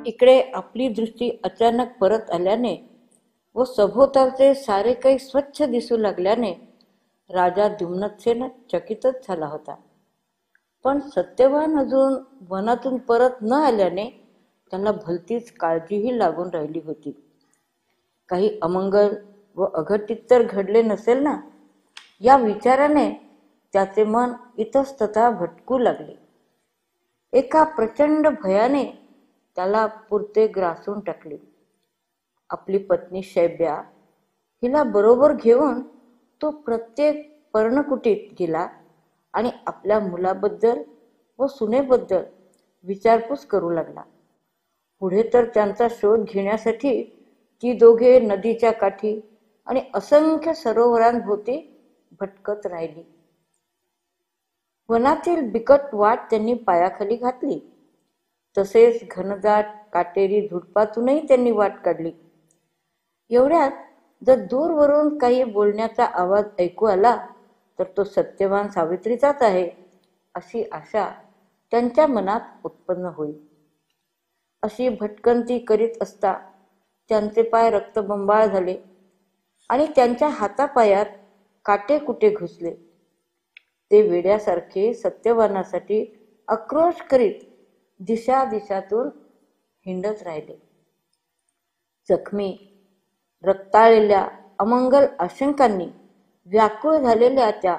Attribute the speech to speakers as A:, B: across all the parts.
A: इकडे आपली दृष्टी अचानक परत आल्याने व सभोवतालचे सारे काही स्वच्छ दिसू लागल्याने राजा द्युम्नसेन चकितच झाला होता. पण सत्यवान अजून वनातून परत न आल्याने त्याला भलतीच काळजीही लागून राहिली होती. काही अमंगल व अघटित तर घडले नसेल ना, या विचाराने त्याचे मन इतस्ततः भटकू लागले. एका प्रचंड भयाने त्याला पुरते ग्रासून टाकले. आपली पत्नी शैब्या हिला बरोबर घेऊन तो प्रत्येक पर्णकुटीत गेला आणि आपल्या मुलाबद्दल व सुनेबद्दल विचारपूस करू लागला. पुढे तर त्यांचा शोध घेण्यासाठी ती दोघे नदीच्या काठी आणि असंख्य सरोवरांभोवती भटकत राहिली. वनातील बिकट वाट त्यांनी पायाखाली घातली. तसेच घनदाट काटेरी झुडपातूनही त्यांनी वाट काढली. एवढ्यात जर दूरवरून काही बोलण्याचा आवाज ऐकू आला तर तो सत्यवान सावित्रीचाच आहे अशी आशा त्यांच्या मनात उत्पन्न होईल. अशी भटकंती करीत असता त्यांचे पाय रक्तबंबाळ झाले आणि त्यांच्या हातापायात काटे कुटे घुसले. ते वेड्यासारखे सत्यवानासाठी आक्रोश करीत दिशातून हिंडत राहिले. जखमी रक्ताळलेल्या अमंगल आशंकांनी व्याकुळ झालेल्या त्या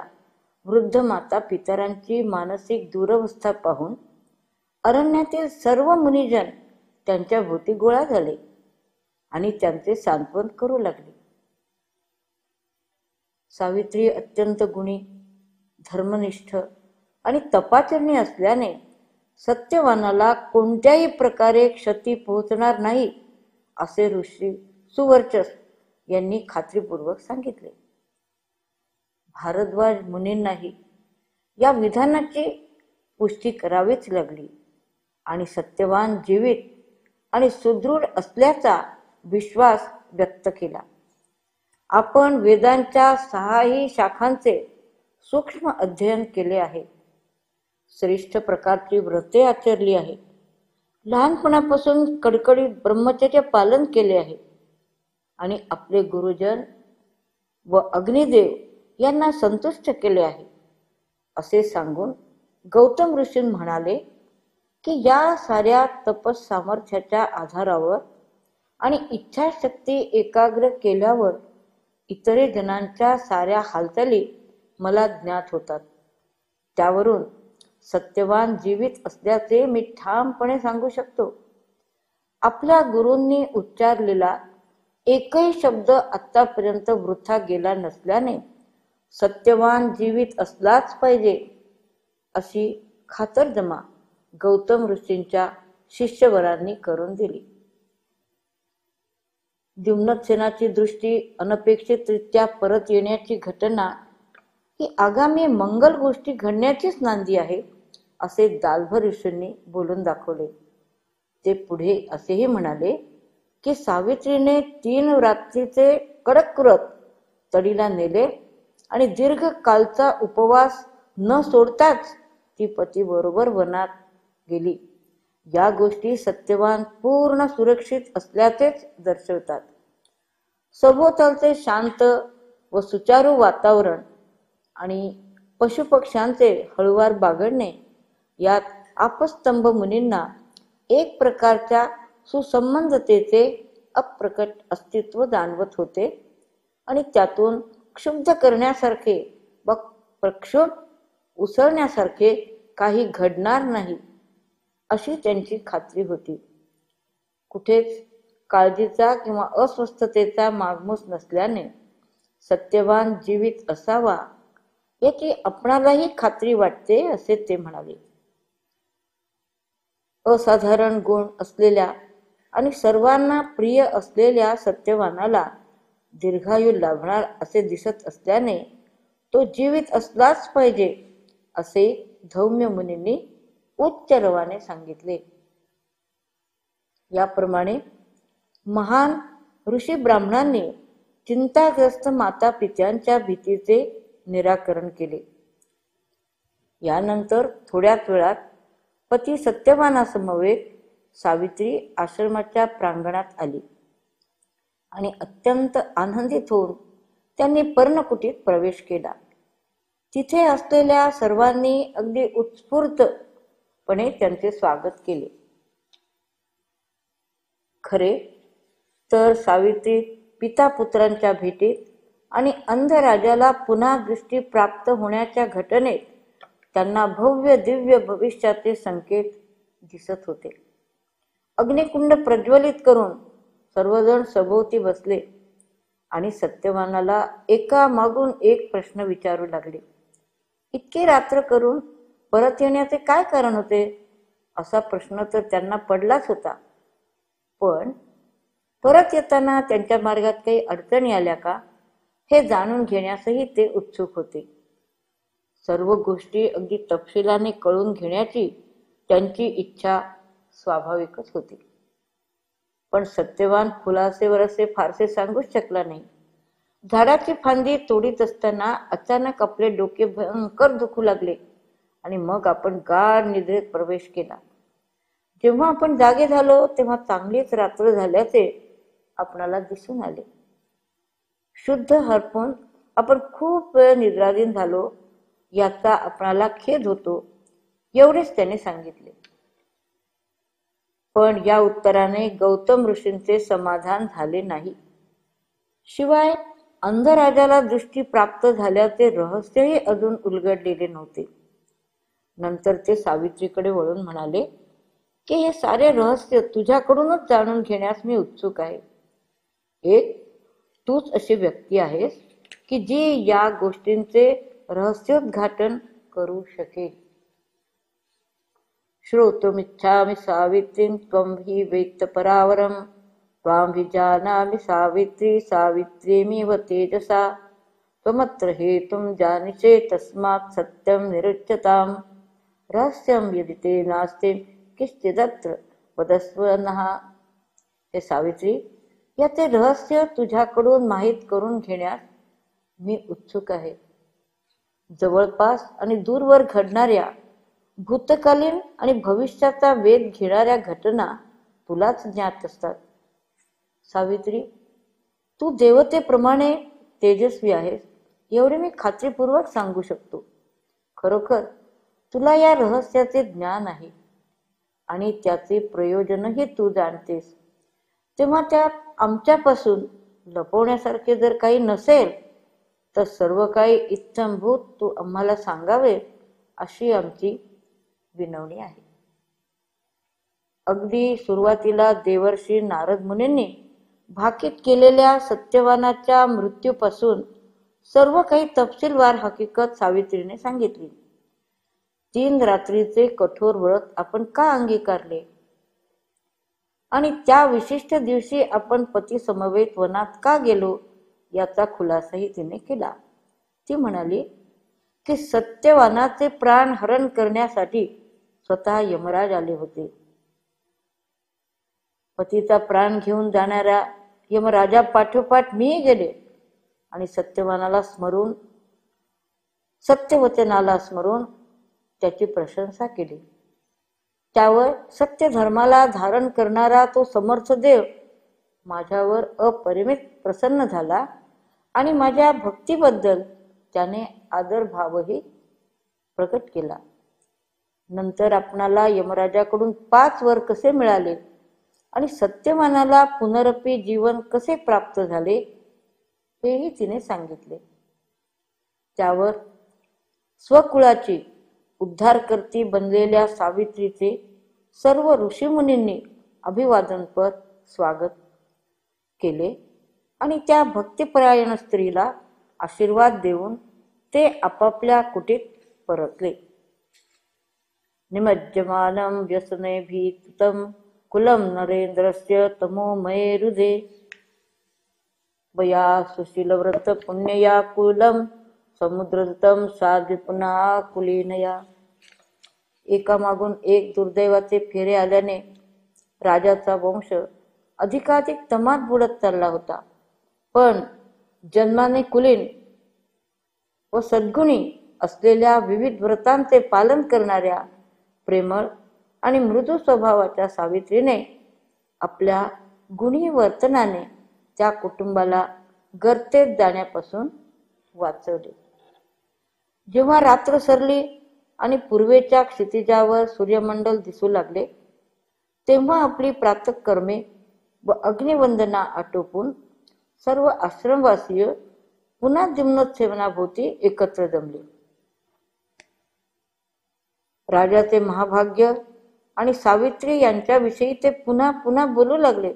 A: वृद्ध माता पितरांची मानसिक दुरवस्था पाहून अरण्यातील सर्व मुनिजन त्यांच्या भोवती गोळा झाले आणि त्यांचे सांत्वन करू लागले. सावित्री अत्यंत गुणी, धर्मनिष्ठ आणि तपाचरणी असल्याने सत्यवानाला कोणत्याही प्रकारे क्षती पोहोचणार नाही असे ऋषी सुवर्चस यांनी खात्रीपूर्वक सांगितले. भारद्वाज मुनींनाही या विधानाची पुष्टी करावीच लागली आणि सत्यवान जीवित आणि सुदृढ असल्याचा विश्वास व्यक्त केला. आपण वेदांच्या 6ही शाखांचे सूक्ष्म अध्ययन केले आहे. श्रेष्ठ प्रकारची व्रते आचरली आहे. लहानपणापासून कडकडीत ब्रह्मचर्य पालन केले आहे आणि आपले गुरुजन व अग्निदेव यांना संतुष्ट केले आहे असे सांगून गौतम ऋषी म्हणाले की या साऱ्या तपस सामर्थ्याच्या आधारावर आणि इच्छाशक्ती एकाग्र केल्यावर इतरे जनांच्या साऱ्या हालचाली मला ज्ञात होतात. त्यावरून सत्यवान जीवित असल्याचे मी ठामपणे सांगू शकतो. आपल्या गुरूंनी उच्चारलेला एकही शब्द आतापर्यंत वृथा गेला नसल्याने सत्यवान जीवित असलाच पाहिजे अशी खातरजमा गौतम ऋषींच्या शिष्यवरांनी करून दिली. द्युम्नसेनाची दृष्टी अनपेक्षितरित्या परत येण्याची घटना ही आगामी मंगल गोष्टी घडण्याचीच नांदी आहे असे दालभर ऋषींनी बोलून दाखवले. ते पुढे असेही म्हणाले की सावित्रीने 3 रात्रीचे कडक व्रत तडीला नेले आणि दीर्घ कालचा उपवास न सोडताच ती पतीबरोबर वनात गेली. या गोष्टी सत्यवान पूर्ण सुरक्षित असल्याचेच दर्शवतात. सभोवतालचे शांत व सुचारू वातावरण आणि पशुपक्ष्यांचे हळुवार बागडणे यात आपस्तंभ मुनींना एक प्रकारच्या सुसंबंधतेचे अप्रकट अस्तित्व जाणवत होते आणि त्यातून क्षुब्ध करण्यासारखे व प्रक्षोभ उसळण्यासारखे काही घडणार नाही अशी त्यांची खात्री होती. कुठेच काळजीचा किंवा अस्वस्थतेचा मागमूस नसल्याने सत्यवान जीवित असावा याची आपणालाही खात्री वाटते असे ते म्हणाले. असाधारण गुण असलेल्या आणि सर्वांना प्रिय असलेल्या सत्यवानाला दीर्घायू लाभणार असे दिसत असल्याने तो जीवित असलाच पाहिजे असे धौम्य मुनींनी उच्च रवाने सांगितले. याप्रमाणे महान ऋषी ब्राह्मणांनी चिंताग्रस्त माता पित्यांच्या भीतीचे निराकरण केले. यानंतर थोड्याच वेळात पती सत्यवानासमवेत सावित्री आश्रमाच्या प्रांगणात आली आणि अत्यंत आनंदित होऊन त्यांनी पर्णकुटीत प्रवेश केला. तिथे असलेल्या सर्वांनी अगदी उत्स्फूर्तपणे त्यांचे स्वागत केले. खरे तर सावित्री पिता पुत्रांच्या भेटीत आणि अंध राजाला पुन्हा दृष्टी प्राप्त होण्याच्या घटनेत त्यांना भव्य दिव्य भविष्याचे संकेत दिसत होते. अग्निकुंड प्रज्वलित करून सर्वजण सभोवती बसले आणि सत्यवानाला एका मागून एक प्रश्न विचारू लागले. इतकी रात्र करून परत येण्याचे काय कारण होते, असा प्रश्न तर त्यांना पडलाच होता. पण परत येताना त्यांच्या मार्गात काही अडचणी आल्या का, हे जाणून घेण्यासही ते उत्सुक होते. सर्व गोष्टी अगदी तपशिलाने कळून घेण्याची त्यांची इच्छा स्वाभाविकच होती. पण सत्यवान खुलासेवर असे फारसे सांगूच शकला नाही. झाडाची फांदी तोडीत असताना अचानक आपले डोके भयंकर दुखू लागले आणि मग आपण गाढ निद्रेत प्रवेश केला. जेव्हा आपण जागे झालो तेव्हा चांगलीच रात्र झाल्याचे आपणाला दिसून आले. शुद्ध हरपून आपण खूप वेळ निद्राधीन झालो याचा आपणाला खेद होतो, एवढेच त्याने सांगितले. पण या उत्तराने गौतम ऋषींचे समाधान झाले नाही. शिवाय अंधराजाला दृष्टी प्राप्त झाल्याचे रहस्यही अजून उलगडलेले नव्हते. नंतर ते सावित्रीकडे वळून म्हणाले की हे सारे रहस्य तुझ्याकडूनच जाणून घेण्यास मी उत्सुक आहे. एक तूच अशी व्यक्ती आहेस की जी या गोष्टींचे रहस्योद्घाटन करू शकेल. श्रोतुमिच्छामि सावित्रीं त्वं हि वेत्त परावरं त्वां विजानामि सावित्री सावित्रीमिव तेजसा त्वमत्र हेतुं जानिषे तस्मात् सत्यं निरुच्यताम् रहस्यं यदि ते नास्ति किश्चिदत्र वदस्व नः. हे सावित्री, याचे रहस्य तुझ्याकडून माहीत करून घेण्यास मी उत्सुक आहे. जवळपास आणि दूरवर घडणाऱ्या भूतकालीन आणि भविष्याचा वेध घेणाऱ्या घटना तुलाच ज्ञात असतात. सावित्री, तू देवतेप्रमाणे तेजस्वी आहेस एवढे मी खात्रीपूर्वक सांगू शकतो. खरोखर तुला या रहस्याचे ज्ञान आहे आणि त्याचे प्रयोजनही तू जाणतेस. तेव्हा त्यात आमच्यापासून लपवण्यासारखे जर काही नसेल तर सर्व काही इत्थंभूत तू आम्हाला सांगावे अशी आमची विनवणी आहे. अगदी सुरुवातीला देवर्षी नारद मुनींनी भाकीत केलेल्या सत्यवानाच्या मृत्यूपासून सर्व काही तपशीलवार हकीकत सावित्रीने सांगितली. 3 रात्रीचे कठोर व्रत आपण का अंगीकारले आणि त्या विशिष्ट दिवशी आपण पती समवेत वनात का गेलो याचा खुलासाही तिने केला. ती म्हणाली की सत्यवानाचे प्राण हरण करण्यासाठी स्वतः यमराज आले होते. पतीचा प्राण घेऊन जाणाऱ्या यमराजा पाठोपाठ मी गेले आणि सत्यवानाला स्मरून सत्यवचनाला स्मरून त्याची प्रशंसा केली. त्यावर सत्य धर्माला धारण करणारा तो समर्थ देव माझ्यावर अपरिमित प्रसन्न झाला आणि माझ्या भक्तीबद्दल त्याने आदरभावही प्रकट केला. नंतर आपणाला यमराजाकडून 5 वर कसे मिळाले आणि सत्यवानाला पुनरपी जीवन कसे प्राप्त झाले हेही तिने सांगितले. त्यावर स्वकुळाची उद्धारकर्ती बनलेल्या सावित्रीचे सर्व ऋषीमुनींनी अभिवादनपर स्वागत केले आणि त्या भक्तिपरायण स्त्रीला आशीर्वाद देऊन ते आपापल्या कुटीत परतले. निमज्जमानं व्यसने भीतुतं कुलं नरेंद्रस्य तमोमये हृदे वया सुशीलव्रत पुण्यया कुलं समुद्रदतं साधिपुना कुलीनया. एकामागून एक दुर्दैवाचे फेरे आल्याने राजाचा वंश अधिकाधिक तमात बुडत चालला होता. पण जन्माने कुलीन व सद्गुणी असलेल्या विविध व्रतांचे पालन करणाऱ्या प्रेमळ आणि मृदू स्वभावाच्या सावित्रीने आपल्या गुणी वर्तनाने त्या कुटुंबाला गर्तेत जाण्यापासून वाचवले. जेव्हा रात्र सरली आणि पूर्वेच्या क्षितिजावर सूर्यमंडल दिसू लागले, तेव्हा आपली प्रातःकर्मे व अग्निवंदना आटोपून सर्व आश्रमवासीय पुन्हा दिम्नोत्सेवनाभोवती एकत्र जमले. राजाचे महाभाग्य आणि सावित्री यांच्याविषयी ते पुन्हा पुन्हा बोलू लागले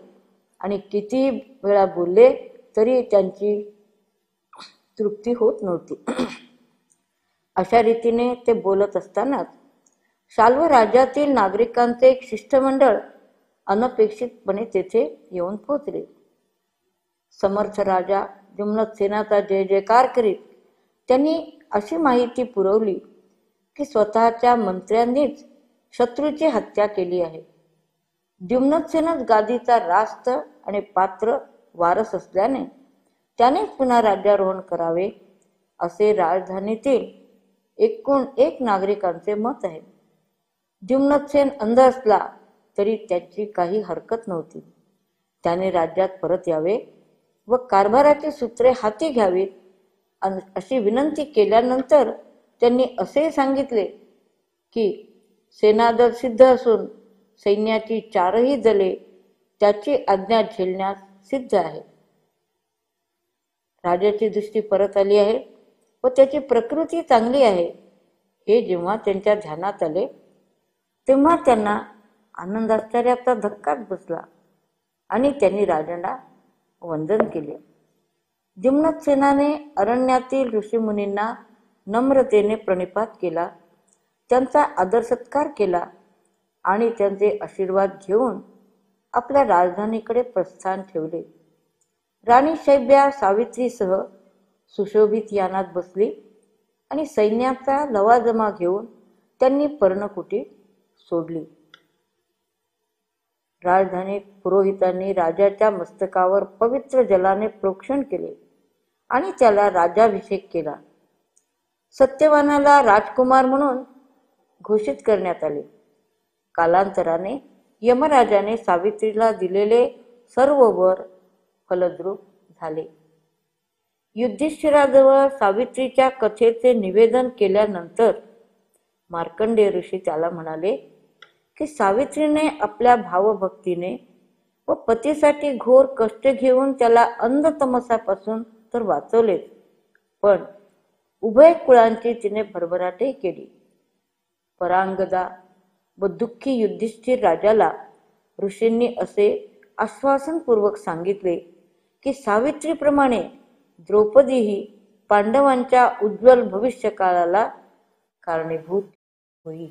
A: आणि किती वेळा बोलले तरी त्यांची तृप्ती होत नव्हती. अशा रीतीने ते बोलत असतानाच शाल्व राज्यातील नागरिकांचे एक शिष्टमंडळ अनपेक्षितपणे तेथे येऊन पोहोचले. समर्थ राजा दिम्नसेनाचा जय जयकार करीत त्यांनी अशी माहिती पुरवली की स्वतःच्या मंत्र्यांनीच शत्रूची हत्या केली आहे. दिम्नसेनच गादीचा रास्त आणि पात्र वारस असल्याने त्यानेच पुन्हा राज्यारोहण करावे असे राजधानीतील एकूण एक नागरिकांचे मत आहे. दिम्नसेन अंध असला तरी त्याची काही हरकत नव्हती. त्याने राज्यात परत यावे व कारभाराची सूत्रे हाती घ्यावीत अशी विनंती केल्यानंतर त्यांनी असे सांगितले की सेनादल सिद्ध असून सैन्याची चारही दले त्याची आज्ञा झेलण्यास सिद्ध आहे. राजाची दृष्टी परत आली आहे व त्याची प्रकृती चांगली आहे हे जेव्हा त्यांच्या ध्यानात आले तेव्हा त्यांना आनंदाश्चर्याचा धक्काच बसला आणि त्यांनी राजाला वंदन केले. दिम्नसेनाने अरण्यातील ऋषीमुनींना नम्रतेने प्रणिपात केला, त्यांचा आदर सत्कार केला आणि त्यांचे आशीर्वाद घेऊन आपल्या राजधानीकडे प्रस्थान ठेवले. राणी शैब्या सावित्रीसह सुशोभित यानात बसली आणि सैन्याचा लवाजमा घेऊन त्यांनी पर्णकुटी सोडली. राजधानीत पुरोहितांनी राजाच्या मस्तकावर पवित्र जलाने प्रोक्षण केले आणि त्याला राज्याभिषेक केला. सत्यवानाला राजकुमार म्हणून घोषित करण्यात आले. कालांतराने यमराजाने सावित्रीला दिलेले सर्व वर फलद्रूप झाले. युधिष्ठिराजवळ सावित्रीच्या कथेचे निवेदन केल्यानंतर मार्कंडेय ऋषी त्याला म्हणाले की सावित्रीने आपल्या भावभक्तीने व पतीसाठी घोर कष्ट घेऊन त्याला अंधतमसापासून तर वाचवलेच, पण उभय कुळांची तिने भरभराटही केली. परांगदा व दुःखी युधिष्ठिर राजाला ऋषींनी असे आश्वासनपूर्वक सांगितले की सावित्रीप्रमाणे द्रौपदीही पांडवांच्या उज्ज्वल भविष्यकाळाला कारणीभूत होईल.